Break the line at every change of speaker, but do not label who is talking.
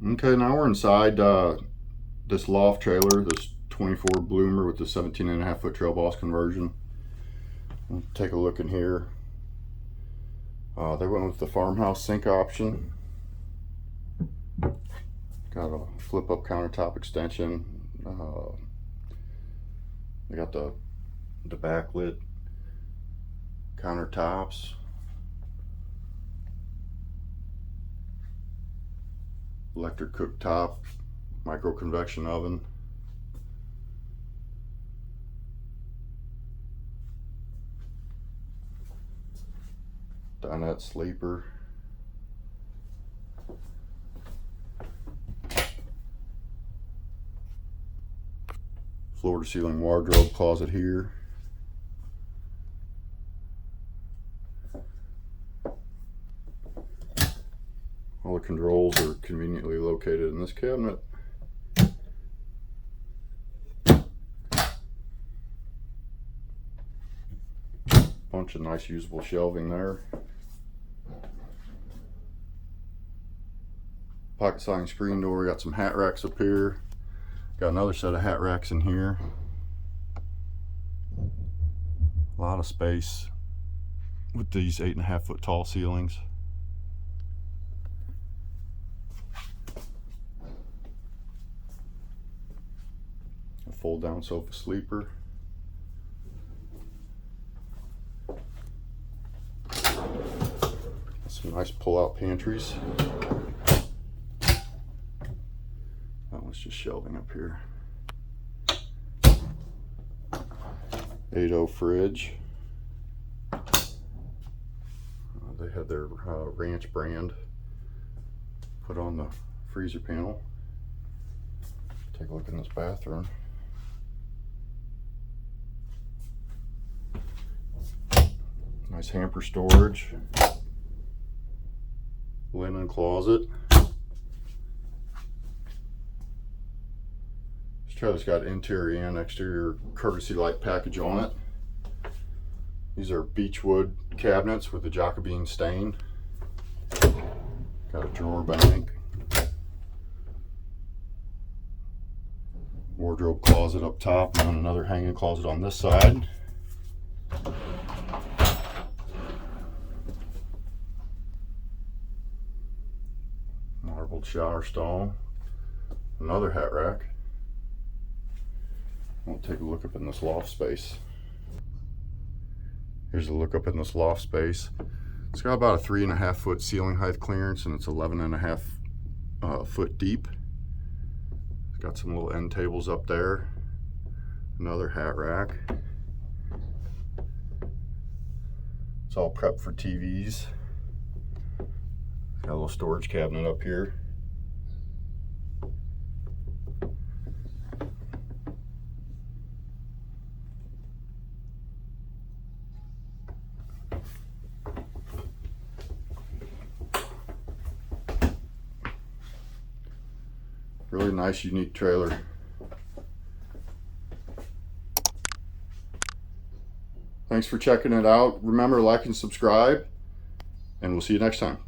Okay, now we're inside this loft trailer, this 24 bloomer with the 17.5 foot trail boss conversion. We'll take a look in here. They went with the farmhouse sink option. Got a flip up countertop extension. They got the backlit countertops. Electric cooktop, micro convection oven. Dinette sleeper. Floor to ceiling wardrobe closet here. All the controls are conveniently located in this cabinet. Bunch of nice usable shelving there. Pocket sliding screen door. Got some hat racks up here. Got another set of hat racks in here. A lot of space with these 8.5 foot tall ceilings. A fold down sofa sleeper. Some nice pull out pantries. That one's just shelving up here. 8.0 fridge. They had their ranch brand put on the freezer panel. Take a look in this bathroom. Nice hamper storage. Linen closet. This trailer's got interior and exterior courtesy light package on it. These are beechwood cabinets with the Jacobine stain. Got a drawer bank. Wardrobe closet up top, and then another hanging closet on this side. Marbled shower stall. Another hat rack. We'll take a look up in this loft space. Here's a look up in this loft space. It's got about a 3.5 foot ceiling height clearance, and it's 11.5 foot deep. It's got some little end tables up there. Another hat rack. It's all prepped for TVs. Got a little storage cabinet up here. Really nice, unique trailer. Thanks for checking it out. Remember, like and subscribe, and we'll see you next time.